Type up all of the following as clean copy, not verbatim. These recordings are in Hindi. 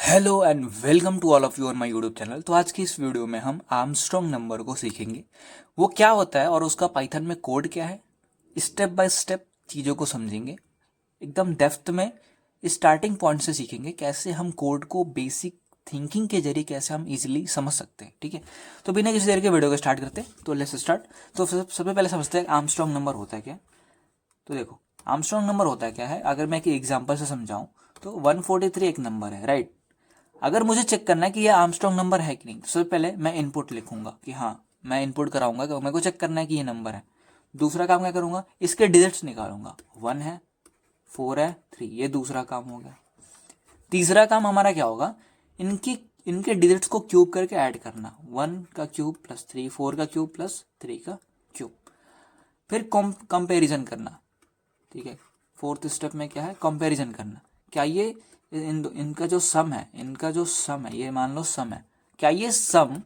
Hello and welcome to all of you on my YouTube channel. तो आज की इस वीडियो में हम आर्मस्ट्रॉन्ग नंबर को सीखेंगे। वो क्या होता है और उसका पाइथन में कोड क्या है, स्टेप बाय स्टेप चीज़ों को समझेंगे एकदम डेप्थ में। स्टार्टिंग पॉइंट से सीखेंगे कैसे हम कोड को बेसिक थिंकिंग के जरिए कैसे हम इजीली समझ सकते हैं। ठीक है, तो बिना किसी देर के वीडियो को स्टार्ट करते हैं। तो लेट्स स्टार्ट। तो सबसे पहले समझते हैं आर्मस्ट्रॉन्ग नंबर होता है क्या। तो देखो, आर्मस्ट्रॉन्ग नंबर होता है क्या है, अगर मैं एक एग्जाम्पल से समझाऊं तो 143 एक नंबर है, राइट। अगर मुझे चेक करना है कि ये आर्मस्ट्रॉन्ग नंबर है कि नहीं, तो सबसे पहले मैं इनपुट लिखूंगा कि हाँ, मैं इनपुट कराऊंगा कि मेरे को चेक करना है कि ये नंबर है। दूसरा काम क्या करूंगा, इसके डिजिट्स निकालूंगा। 1 है, 4 है, 3, ये दूसरा काम हो गया। तीसरा काम हमारा क्या होगा, इनकी इनके डिजिट्स को क्यूब करके ऐड करना। 1 का क्यूब प्लस 3, 4 का क्यूब प्लस 3 का क्यूब। फिर कंपेरिजन करना। ठीक है, फोर्थ स्टेप में क्या है, कंपैरिजन करना। क्या ये इनका जो सम है, ये मान लो सम है, क्या ये सम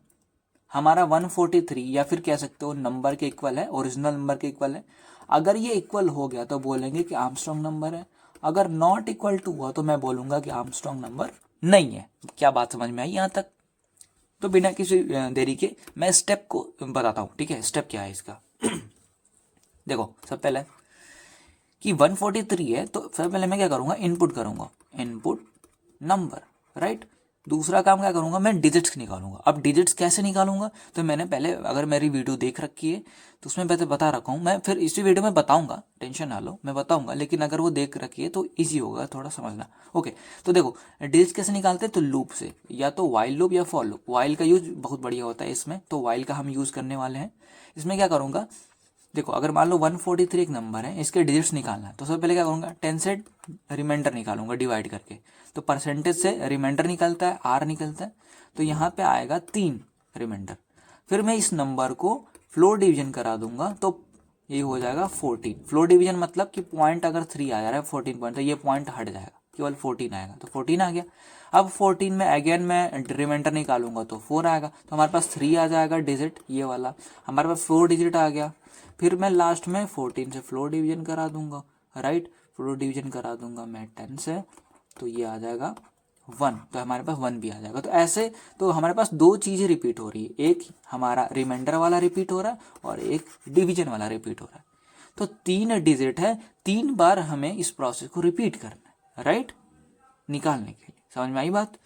हमारा 143 या फिर कह सकते हो नंबर के इक्वल है, ओरिजिनल नंबर के इक्वल है। अगर ये इक्वल हो गया तो बोलेंगे कि आर्मस्ट्रॉन्ग नंबर है। अगर नॉट इक्वल टू हुआ तो मैं बोलूंगा कि आर्मस्ट्रॉन्ग नंबर नहीं है। क्या बात समझ में आई यहाँ तक। तो बिना किसी देरी के मैं स्टेप को बताता हूँ। ठीक है, स्टेप क्या है इसका। देखो, सब पहले कि 143 है तो सबसे पहले मैं क्या करूँगा, इनपुट करूँगा, इनपुट नंबर, राइट। दूसरा काम क्या करूँगा, मैं डिजिट्स निकालूंगा। अब डिजिट्स कैसे निकालूंगा, तो मैंने पहले, अगर मेरी वीडियो देख रखी है तो उसमें पहले बता रखा हूँ। मैं फिर इसी वीडियो में बताऊंगा, टेंशन ना लो, मैं बताऊंगा। लेकिन अगर वो देख रखी है तो ईजी होगा थोड़ा समझना। ओके, तो देखो डिजिट्स कैसे निकालते हैं, तो लूप से, या तो वाइल लूप या फॉर लूप। वाइल का यूज बहुत बढ़िया होता है इसमें, तो वाइल का हम यूज़ करने वाले हैं। इसमें क्या करूँगा, देखो अगर मान लो 143 एक नंबर है, इसके डिजिट्स निकालना है, तो सबसे पहले क्या करूँगा, 10 से रिमाइंडर निकालूंगा डिवाइड करके। तो परसेंटेज से रिमाइंडर निकलता है, आर निकलता है, तो यहाँ पे आएगा 3 रिमाइंडर। फिर मैं इस नंबर को फ्लोर डिवीजन करा दूंगा, तो ये हो जाएगा 14। फ्लोर डिवीजन मतलब कि पॉइंट अगर 3 आ जा रहा है 14 पॉइंट, तो ये पॉइंट हट जाएगा, केवल 14 आएगा, तो 14 आ गया। अब 14 में अगेन मैं रिमाइंडर निकालूंगा तो 4 आएगा, तो हमारे पास 3 आ जाएगा डिजिट, ये वाला हमारे पास 4 डिजिट आ गया। फिर मैं लास्ट में 14 से फ्लोर डिवीजन करा दूंगा, राइट। फ्लोर डिवीजन करा दूंगा मैं 10 से, तो ये आ जाएगा 1, तो हमारे पास 1 भी आ जाएगा। तो ऐसे तो हमारे पास दो चीज़ें रिपीट हो रही है, एक हमारा रिमाइंडर वाला रिपीट हो रहा है और एक डिवीजन वाला रिपीट हो रहा है। तो 3 डिजिट है, 3 बार हमें इस प्रोसेस को रिपीट करना है, राइट, निकालने के लिए। समझ में आई बात।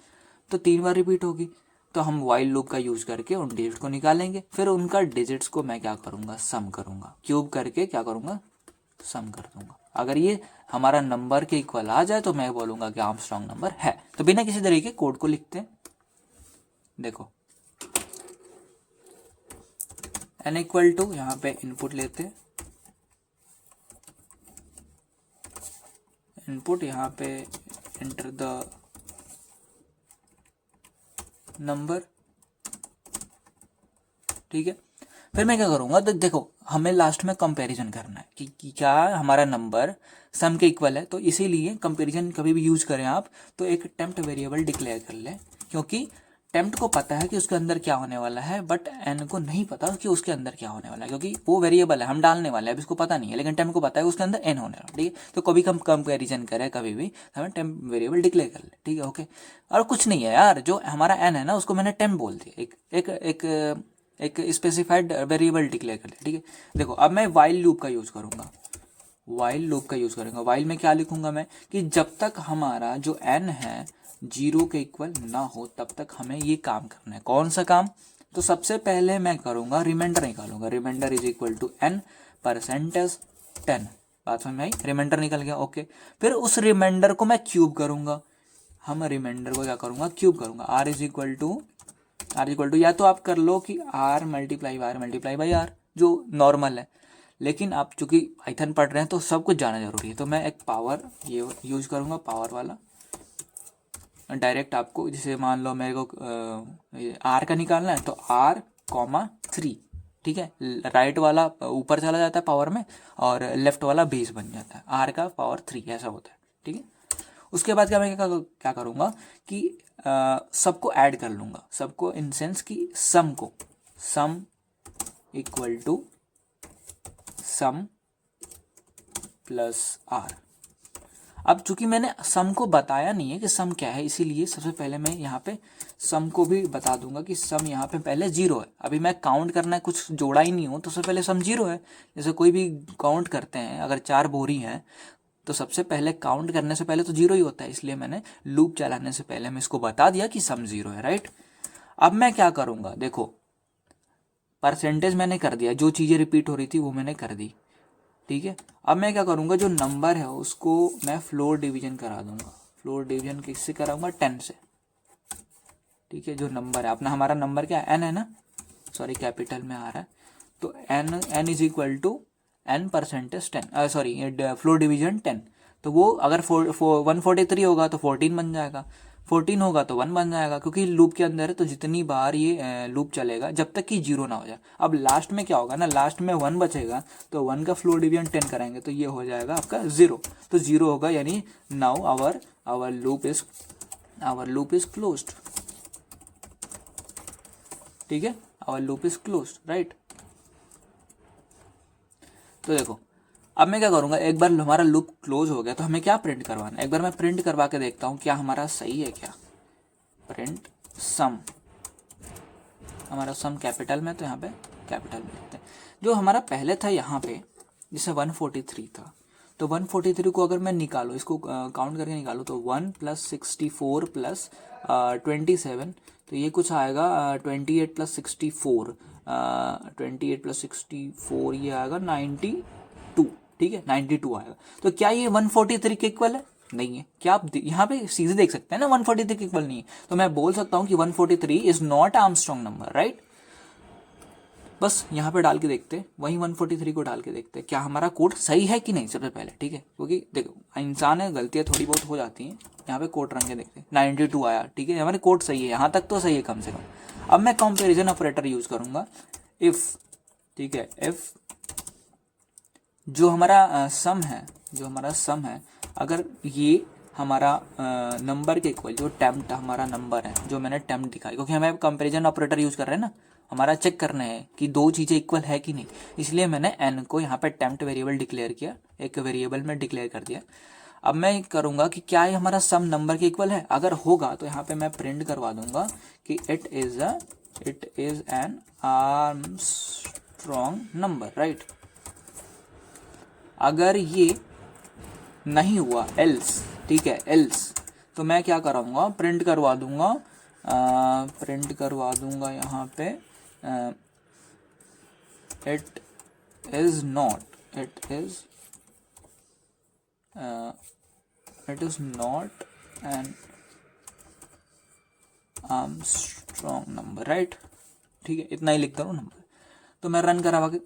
तो 3 बार रिपीट होगी, तो हम वाइल लूप का यूज करके उन डिजिट को निकालेंगे। फिर उनका डिजिट्स को मैं क्या करूंगा, सम करूंगा, क्यूब करके क्या करूंगा, सम कर दूंगा। अगर ये हमारा नंबर के इक्वल आ जाए तो मैं बोलूंगा कि आर्मस्ट्रॉन्ग नंबर है। तो बिना किसी तरीके कोड को लिखते हैं। देखो n इक्वल टू, यहाँ पे इनपुट लेते हैं, इनपुट यहाँ पे एंटर द नंबर। ठीक है, फिर मैं क्या करूँगा, तो देखो हमें लास्ट में कंपैरिजन करना है कि क्या हमारा नंबर सम के इक्वल है। तो इसीलिए कंपैरिजन कभी भी यूज करें आप तो एक टेम्प्ट वेरिएबल डिक्लेयर कर लें, क्योंकि टेम्प्ट को पता है कि उसके अंदर क्या होने वाला है, बट एन को नहीं पता कि उसके अंदर क्या होने वाला है, क्योंकि वो वेरिएबल है, हम डालने वाले हैं, अब इसको पता नहीं है, लेकिन टेम्प्ट को पता है उसके अंदर एन होने वाला है। ठीक है, तो कभी हम कंपेरिजन करें कभी भी हमें टेम्प वेरिएबल डिक्लेयर कर ले। ठीक है, ओके। और कुछ नहीं है यार, जो हमारा एन है ना उसको मैंने टेम्प बोल दिया, एक स्पेसिफाइड वेरिएबल डिक्लेयर कर लिया। ठीक है, देखो अब मैं वाइल लूप का यूज़ करूँगा, वाइल लूप का यूज़ करूँगा। वाइल में क्या लिखूंगा मैं, कि जब तक हमारा जो एन है 0 के इक्वल ना हो तब तक हमें ये काम करना है। कौन सा काम, तो सबसे पहले मैं करूँगा रिमाइंडर निकालूंगा। Reminder is equal to n percentage 10। बात समझ में आई, रिमाइंडर निकल गया, ओके। फिर उस रिमाइंडर को मैं क्यूब करूँगा, हम रिमाइंडर को क्या करूँगा, क्यूब करूँगा। आर इक्वल टू या तो आप कर लो कि आर मल्टीप्लाई बाई आर जो नॉर्मल है, लेकिन आप चूंकि पाइथन पढ़ रहे हैं तो सब कुछ जाना जरूरी है, तो मैं एक पावर ये यूज करूँगा, पावर वाला डायरेक्ट आपको। जैसे मान लो मेरे को आर का निकालना है तो R, 3। ठीक है, राइट वाला ऊपर चला जाता है पावर में और लेफ्ट वाला बेस बन जाता है, आर का पावर 3 ऐसा होता है। ठीक है, उसके बाद क्या मैं क्या करूँगा कि सबको ऐड कर लूँगा, सबको इन सेंस कि सम को, sum equal to sum plus r. अब चूंकि मैंने सम को बताया नहीं है कि सम क्या है, इसीलिए सबसे पहले मैं यहाँ पे सम को भी बता दूंगा कि सम यहाँ पे पहले 0 है। अभी मैं काउंट करना है, कुछ जोड़ा ही नहीं हूँ, तो सबसे पहले सम 0 है। जैसे कोई भी काउंट करते हैं, अगर 4 बोरी हैं तो सबसे पहले काउंट करने से पहले तो 0 ही होता है, इसलिए मैंने लूप चलाने से पहले मैं इसको बता दिया कि सम 0 है, राइट। अब मैं क्या करूँगा, देखो परसेंटेज मैंने कर दिया, जो चीज़ें रिपीट हो रही थी वो मैंने कर दी, ठीक है। अब मैं क्या करूँगा, जो नंबर है उसको मैं फ्लोर डिवीजन करा दूंगा। फ्लोर डिवीजन किससे कराऊंगा, 10 से, ठीक है। जो नंबर है अपना, हमारा नंबर क्या है, n है ना, सॉरी कैपिटल में आ रहा है, तो n is equal to n percentage 10, sorry floor division 10। तो वो अगर 143 होगा तो 14 बन जाएगा, 14 होगा तो 1 बन जाएगा, क्योंकि लूप के अंदर है तो जितनी बार ये लूप चलेगा जब तक कि 0 ना हो जाए। अब लास्ट में क्या होगा ना, लास्ट में 1 बचेगा, तो 1 का फ्लोर डिवीजन 10 कराएंगे तो ये हो जाएगा आपका 0, तो 0 होगा, यानी now our loop is closed, ठीक है, our loop is closed, right. तो देखो अब मैं क्या करूँगा, एक बार हमारा लूप क्लोज हो गया तो हमें क्या प्रिंट करवाना है, एक बार मैं प्रिंट करवा के देखता हूँ क्या हमारा सही है क्या। प्रिंट सम, हमारा सम कैपिटल में, तो यहाँ पे कैपिटल में लिखते हैं। जो हमारा पहले था यहाँ पे जैसे 143 था, तो 143 को अगर मैं निकालूँ, इसको काउंट करके निकालूँ, तो 1 + 64 + 27, तो ये कुछ आएगा 28 + 64, 28 + 64 ये आएगा 92, ठीक है, 92 आएगा। तो क्या ये 143 के इक्वल है, नहीं है। क्या आप यहाँ पे सीधे देख सकते हैं ना 143 के इक्वल नहीं है, तो मैं बोल सकता हूँ कि 143 is not Armstrong number, right. बस यहाँ पे डाल के देखते हैं, वही 143 को डाल के देखते हैं क्या हमारा कोड सही है कि नहीं, सबसे पहले, ठीक है, क्योंकि देखो इंसान है, गलतियाँ थोड़ी बहुत हो जाती हैं। यहाँ पे कोड रंग के देखते हैं, 92 आया, ठीक है, हमारे कोड सही है, यहाँ तक तो सही है कम से कम। अब मैं कंपैरिजन ऑपरेटर यूज करूंगा, इफ, ठीक है, इफ जो हमारा सम है, अगर ये हमारा नंबर के इक्वल, जो टेम्प्ट हमारा नंबर है, जो मैंने टेम्प्ट दिखाई, क्योंकि हमें कंपैरिजन ऑपरेटर यूज कर रहे हैं ना, हमारा चेक करना है कि दो चीज़ें इक्वल है कि नहीं, इसलिए मैंने n को यहाँ पे टेम्प्ट वेरिएबल डिक्लेयर किया, एक वेरिएबल में डिक्लेयर कर दिया। अब मैं करूँगा कि क्या ये हमारा सम नंबर के इक्वल है, अगर होगा तो यहाँ पे मैं प्रिंट करवा दूंगा कि it is an Armstrong number, right. अगर ये नहीं हुआ, एल्स, ठीक है, एल्स, तो मैं क्या कराऊंगा, प्रिंट करवा दूंगा यहाँ पे it is not an Armstrong number, right, ठीक है, इतना ही लिखता हूँ नंबर। तो मैं रन करवा के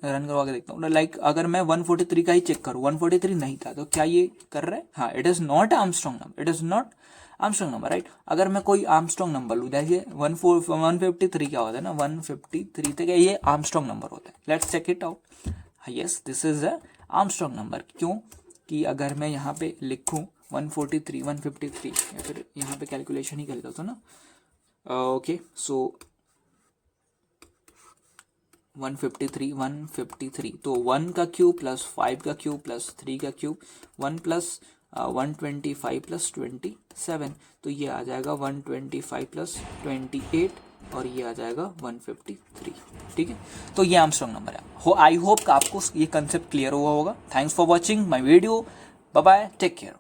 देखता हूँ, लाइक अगर मैं 143 का ही चेक करूँ, 143 नहीं था, तो क्या ये कर रहा है, हाँ, it is not Armstrong number, right. अगर मैं कोई आर्मस्ट्रॉन्ग नंबर लूँ, जैसे 153 क्या होता है ना, 153 तक ये आर्मस्ट्रॉन्ग नंबर होता है, let's check it out. Yes, this is a Armstrong number, क्यों कि अगर मैं यहाँ पे लिखूँ 143 या फिर यहाँ पे कैलकुलेशन ही कर लेता हूँ ना, ओके, सो 153, तो 1 का क्यूब प्लस 5 का क्यूब प्लस 3 का क्यूब, 1 + 125 + 27, तो ये आ जाएगा 125 + 28, और ये आ जाएगा 153, ठीक है। तो ये आर्मस्ट्रॉन्ग नंबर है। आई होप आपको ये कंसेप्ट क्लियर हुआ होगा। Thanks for watching my video, bye bye, take care.